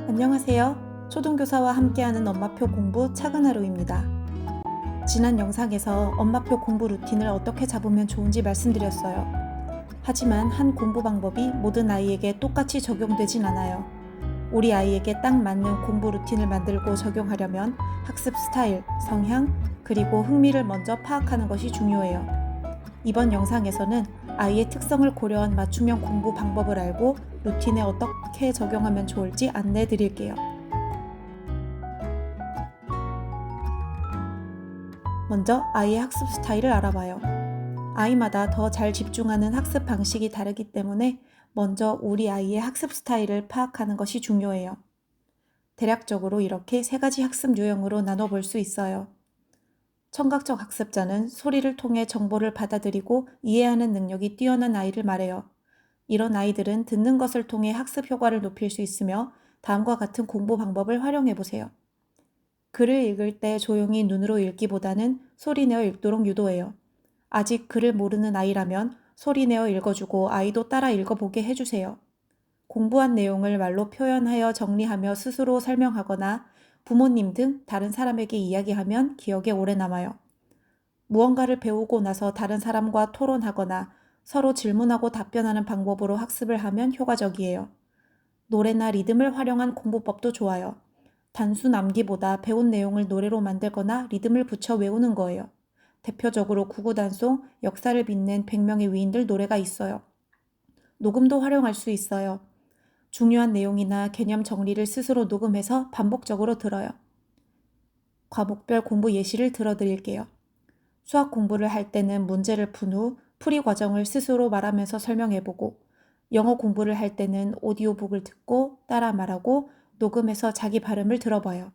안녕하세요. 초등교사와 함께하는 엄마표 공부 착은 하루입니다. 지난 영상에서 엄마표 공부 루틴을 어떻게 잡으면 좋은지 말씀드렸어요. 하지만 한 공부 방법이 모든 아이에게 똑같이 적용되진 않아요. 우리 아이에게 딱 맞는 공부 루틴을 만들고 적용하려면 학습 스타일, 성향, 그리고 흥미를 먼저 파악하는 것이 중요해요. 이번 영상에서는 아이의 특성을 고려한 맞춤형 공부 방법을 알고 루틴에 어떻게 적용하면 좋을지 안내해 드릴게요. 먼저 아이의 학습 스타일을 알아봐요. 아이마다 더 잘 집중하는 학습 방식이 다르기 때문에 먼저 우리 아이의 학습 스타일을 파악하는 것이 중요해요. 대략적으로 이렇게 세 가지 학습 유형으로 나눠볼 수 있어요. 청각적 학습자는 소리를 통해 정보를 받아들이고 이해하는 능력이 뛰어난 아이를 말해요. 이런 아이들은 듣는 것을 통해 학습 효과를 높일 수 있으며 다음과 같은 공부 방법을 활용해 보세요. 글을 읽을 때 조용히 눈으로 읽기보다는 소리내어 읽도록 유도해요. 아직 글을 모르는 아이라면 소리내어 읽어주고 아이도 따라 읽어보게 해주세요. 공부한 내용을 말로 표현하여 정리하며 스스로 설명하거나 부모님 등 다른 사람에게 이야기하면 기억에 오래 남아요. 무언가를 배우고 나서 다른 사람과 토론하거나 서로 질문하고 답변하는 방법으로 학습을 하면 효과적이에요. 노래나 리듬을 활용한 공부법도 좋아요. 단순 암기보다 배운 내용을 노래로 만들거나 리듬을 붙여 외우는 거예요. 대표적으로 구구단송, 역사를 빛낸 100명의 위인들 노래가 있어요. 녹음도 활용할 수 있어요. 중요한 내용이나 개념 정리를 스스로 녹음해서 반복적으로 들어요. 과목별 공부 예시를 들어드릴게요. 수학 공부를 할 때는 문제를 푼 후 풀이 과정을 스스로 말하면서 설명해보고, 영어 공부를 할 때는 오디오북을 듣고 따라 말하고 녹음해서 자기 발음을 들어봐요.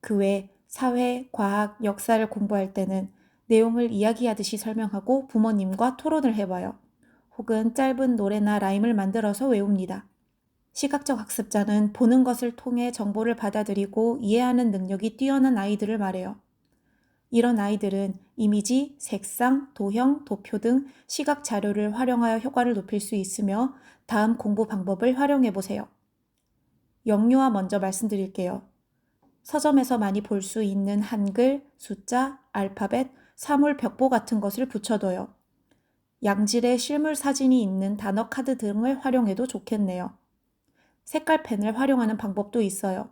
그 외 사회, 과학, 역사를 공부할 때는 내용을 이야기하듯이 설명하고 부모님과 토론을 해봐요. 혹은 짧은 노래나 라임을 만들어서 외웁니다. 시각적 학습자는 보는 것을 통해 정보를 받아들이고 이해하는 능력이 뛰어난 아이들을 말해요. 이런 아이들은 이미지, 색상, 도형, 도표 등 시각 자료를 활용하여 효과를 높일 수 있으며 다음 공부 방법을 활용해 보세요. 영유아 먼저 말씀드릴게요. 서점에서 많이 볼 수 있는 한글, 숫자, 알파벳, 사물 벽보 같은 것을 붙여둬요. 양질의 실물 사진이 있는 단어 카드 등을 활용해도 좋겠네요. 색깔 펜을 활용하는 방법도 있어요.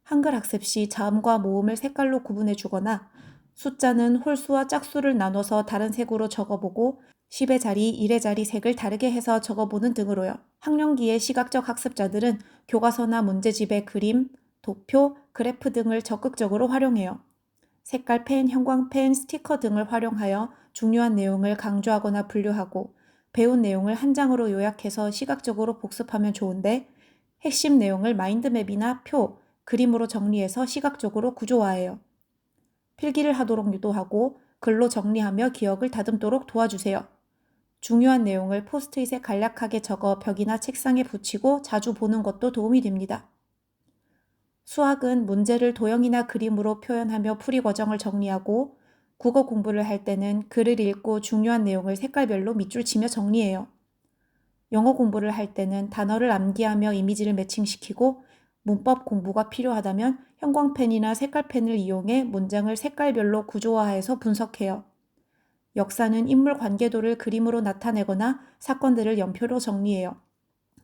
한글 학습 시 자음과 모음을 색깔로 구분해 주거나 숫자는 홀수와 짝수를 나눠서 다른 색으로 적어보고 10의 자리, 1의 자리 색을 다르게 해서 적어보는 등으로요. 학령기의 시각적 학습자들은 교과서나 문제집의 그림, 도표, 그래프 등을 적극적으로 활용해요. 색깔펜, 형광펜, 스티커 등을 활용하여 중요한 내용을 강조하거나 분류하고 배운 내용을 한 장으로 요약해서 시각적으로 복습하면 좋은데 핵심 내용을 마인드맵이나 표, 그림으로 정리해서 시각적으로 구조화해요. 필기를 하도록 유도하고 글로 정리하며 기억을 다듬도록 도와주세요. 중요한 내용을 포스트잇에 간략하게 적어 벽이나 책상에 붙이고 자주 보는 것도 도움이 됩니다. 수학은 문제를 도형이나 그림으로 표현하며 풀이 과정을 정리하고 국어 공부를 할 때는 글을 읽고 중요한 내용을 색깔별로 밑줄 치며 정리해요. 영어 공부를 할 때는 단어를 암기하며 이미지를 매칭시키고 문법 공부가 필요하다면 형광펜이나 색깔펜을 이용해 문장을 색깔별로 구조화해서 분석해요. 역사는 인물 관계도를 그림으로 나타내거나 사건들을 연표로 정리해요.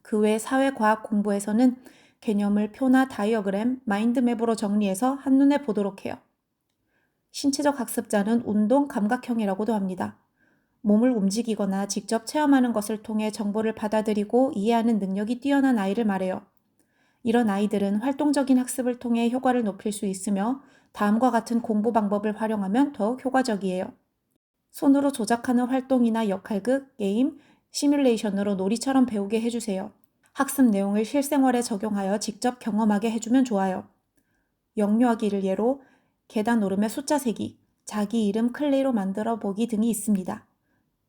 그 외 사회과학 공부에서는 개념을 표나 다이어그램, 마인드맵으로 정리해서 한눈에 보도록 해요. 신체적 학습자는 운동 감각형이라고도 합니다. 몸을 움직이거나 직접 체험하는 것을 통해 정보를 받아들이고 이해하는 능력이 뛰어난 아이를 말해요. 이런 아이들은 활동적인 학습을 통해 효과를 높일 수 있으며 다음과 같은 공부 방법을 활용하면 더욱 효과적이에요. 손으로 조작하는 활동이나 역할극, 게임, 시뮬레이션으로 놀이처럼 배우게 해주세요. 학습 내용을 실생활에 적용하여 직접 경험하게 해주면 좋아요. 영유아기를 예로 계단 오름에 숫자 세기, 자기 이름 클레이로 만들어 보기 등이 있습니다.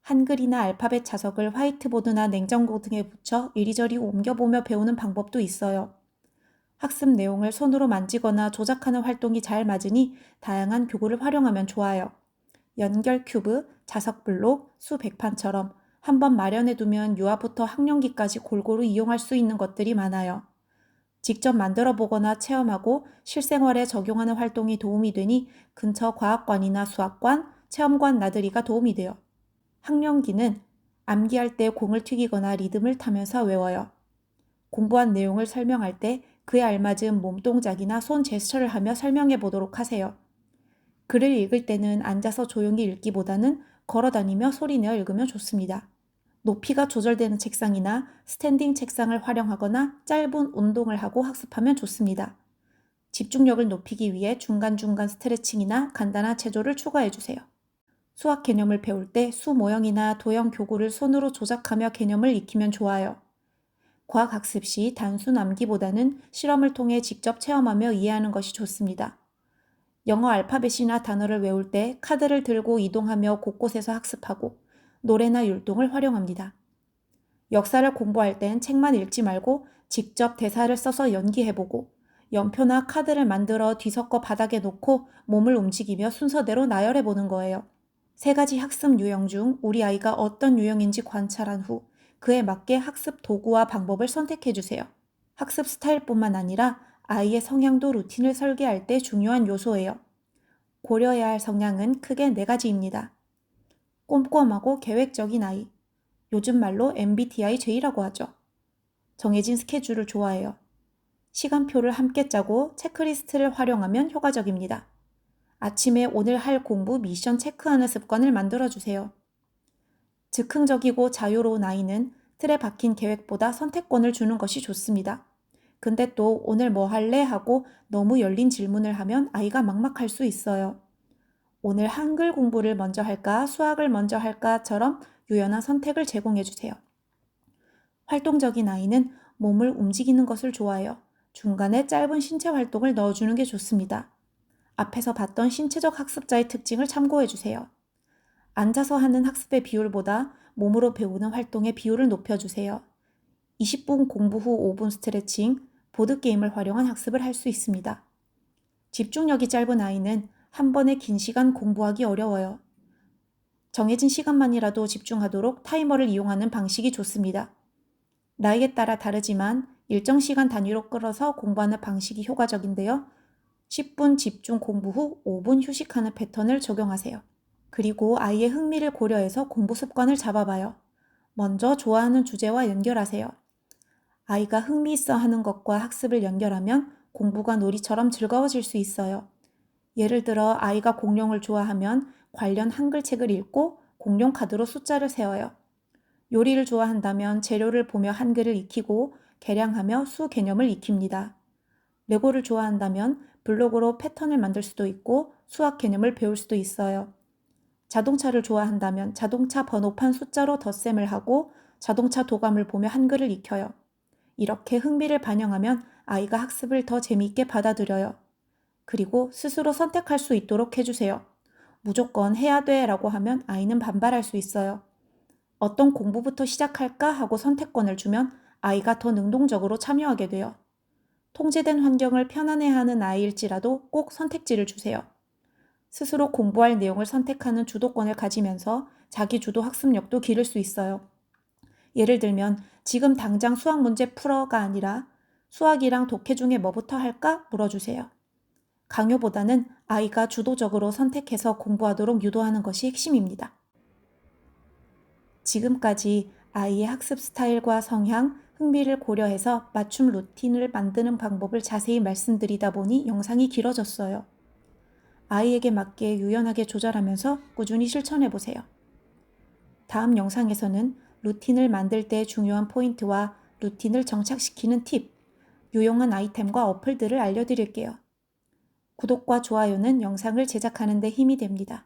한글이나 알파벳 자석을 화이트보드나 냉장고 등에 붙여 이리저리 옮겨보며 배우는 방법도 있어요. 학습 내용을 손으로 만지거나 조작하는 활동이 잘 맞으니 다양한 교구를 활용하면 좋아요. 연결 큐브, 자석 블록, 수 백판처럼 한번 마련해두면 유아부터 학령기까지 골고루 이용할 수 있는 것들이 많아요. 직접 만들어 보거나 체험하고 실생활에 적용하는 활동이 도움이 되니 근처 과학관이나 수학관, 체험관 나들이가 도움이 돼요. 학령기는 암기할 때 공을 튀기거나 리듬을 타면서 외워요. 공부한 내용을 설명할 때 그에 알맞은 몸동작이나 손 제스처를 하며 설명해 보도록 하세요. 글을 읽을 때는 앉아서 조용히 읽기보다는 걸어 다니며 소리내어 읽으면 좋습니다. 높이가 조절되는 책상이나 스탠딩 책상을 활용하거나 짧은 운동을 하고 학습하면 좋습니다. 집중력을 높이기 위해 중간중간 스트레칭이나 간단한 체조를 추가해 주세요. 수학 개념을 배울 때 수 모형이나 도형 교구를 손으로 조작하며 개념을 익히면 좋아요. 과학 학습 시 단순 암기보다는 실험을 통해 직접 체험하며 이해하는 것이 좋습니다. 영어 알파벳이나 단어를 외울 때 카드를 들고 이동하며 곳곳에서 학습하고 노래나 율동을 활용합니다. 역사를 공부할 땐 책만 읽지 말고 직접 대사를 써서 연기해보고 연표나 카드를 만들어 뒤섞어 바닥에 놓고 몸을 움직이며 순서대로 나열해보는 거예요. 세 가지 학습 유형 중 우리 아이가 어떤 유형인지 관찰한 후 그에 맞게 학습 도구와 방법을 선택해주세요. 학습 스타일뿐만 아니라 아이의 성향도 루틴을 설계할 때 중요한 요소예요. 고려해야 할 성향은 크게 4가지입니다. 꼼꼼하고 계획적인 아이. 요즘 말로 MBTIJ라고 하죠. 정해진 스케줄을 좋아해요. 시간표를 함께 짜고 체크리스트를 활용하면 효과적입니다. 아침에 오늘 할 공부 미션 체크하는 습관을 만들어주세요. 즉흥적이고 자유로운 아이는 틀에 박힌 계획보다 선택권을 주는 것이 좋습니다. 근데 또 오늘 뭐 할래? 하고 너무 열린 질문을 하면 아이가 막막할 수 있어요. 오늘 한글 공부를 먼저 할까? 수학을 먼저 할까?처럼 유연한 선택을 제공해 주세요. 활동적인 아이는 몸을 움직이는 것을 좋아해요. 중간에 짧은 신체 활동을 넣어주는 게 좋습니다. 앞에서 봤던 신체적 학습자의 특징을 참고해 주세요. 앉아서 하는 학습의 비율보다 몸으로 배우는 활동의 비율을 높여주세요. 20분 공부 후 5분 스트레칭, 보드게임을 활용한 학습을 할 수 있습니다. 집중력이 짧은 아이는 한 번에 긴 시간 공부하기 어려워요. 정해진 시간만이라도 집중하도록 타이머를 이용하는 방식이 좋습니다. 나이에 따라 다르지만 일정 시간 단위로 끌어서 공부하는 방식이 효과적인데요. 10분 집중 공부 후 5분 휴식하는 패턴을 적용하세요. 그리고 아이의 흥미를 고려해서 공부 습관을 잡아봐요. 먼저 좋아하는 주제와 연결하세요. 아이가 흥미있어 하는 것과 학습을 연결하면 공부가 놀이처럼 즐거워질 수 있어요. 예를 들어 아이가 공룡을 좋아하면 관련 한글책을 읽고 공룡 카드로 숫자를 세워요. 요리를 좋아한다면 재료를 보며 한글을 익히고 계량하며 수 개념을 익힙니다. 레고를 좋아한다면 블록으로 패턴을 만들 수도 있고 수학 개념을 배울 수도 있어요. 자동차를 좋아한다면 자동차 번호판 숫자로 덧셈을 하고 자동차 도감을 보며 한글을 익혀요. 이렇게 흥미를 반영하면 아이가 학습을 더 재미있게 받아들여요. 그리고 스스로 선택할 수 있도록 해주세요. 무조건 해야 돼 라고 하면 아이는 반발할 수 있어요. 어떤 공부부터 시작할까 하고 선택권을 주면 아이가 더 능동적으로 참여하게 돼요. 통제된 환경을 편안해하는 아이일지라도 꼭 선택지를 주세요. 스스로 공부할 내용을 선택하는 주도권을 가지면서 자기 주도 학습력도 기를 수 있어요. 예를 들면 지금 당장 수학 문제 풀어가 아니라 수학이랑 독해 중에 뭐부터 할까? 물어주세요. 강요보다는 아이가 주도적으로 선택해서 공부하도록 유도하는 것이 핵심입니다. 지금까지 아이의 학습 스타일과 성향, 흥미를 고려해서 맞춤 루틴을 만드는 방법을 자세히 말씀드리다 보니 영상이 길어졌어요. 아이에게 맞게 유연하게 조절하면서 꾸준히 실천해 보세요. 다음 영상에서는 루틴을 만들 때 중요한 포인트와 루틴을 정착시키는 팁, 유용한 아이템과 어플들을 알려드릴게요. 구독과 좋아요는 영상을 제작하는 데 힘이 됩니다.